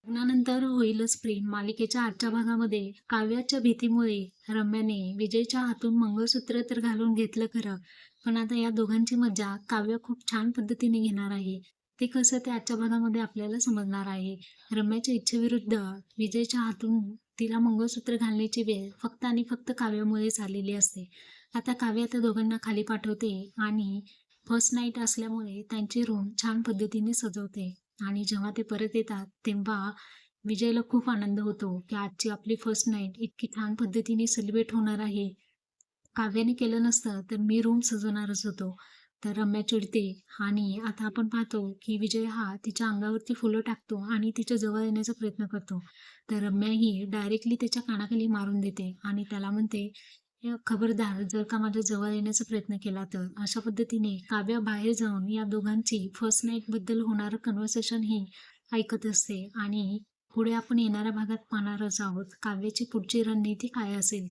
लग्नानंतर होईलच प्रेम मालिकेच्या आजच्या भागामध्ये काव्याच्या भीतीमुळे रम्याने विजयच्या हातून मंगळसूत्र तर घालून घेतलं खरं, पण आता या दोघांची मज्जा काव्य खूप छान पद्धतीने घेणार आहे. ते कसं ते आजच्या भागामध्ये आपल्याला समजणार आहे. रम्याच्या इच्छेविरुद्ध विजयच्या हातून तिला मंगळसूत्र घालण्याची वेळ फक्त आणि फक्त काव्यामुळेच आलेली असते. आता काव्य त्या दोघांना खाली पाठवते आणि फर्स्ट नाईट असल्यामुळे त्यांची रूम छान पद्धतीने सजवते. आणि जेव्हा ते परत येतात, तेव्हा विजयला खूप आनंद होतो, की आजची आपली फर्स्ट नाईट इतकी छान पद्धतीने सेलिब्रेट होणार आहे. काव्याने केलं नसतं, तर मी रूम सजवणारच होतो. तर रम्या चिडते आणि आता आपण पाहतो, की विजय हा तिच्या अंगावरती फुलं टाकतो आणि तिच्या जवळ येण्याचा प्रयत्न करतो. तर रम्या ही डायरेक्टली त्याच्या कानाखाली मारून देते आणि त्याला म्हणते, खबरदार जर का माझ्या जवळ येण्याचा प्रयत्न केला तर." अशा पद्धतीने काव्या बाहेर जाऊन या दोघांची फर्स्ट नाईटबद्दल होणारं कन्व्हर्सेशन ही ऐकत असते आणि पुढे आपण येणाऱ्या भागात पाहणारच आहोत. काव्याची पुढची रणनीती काय असेल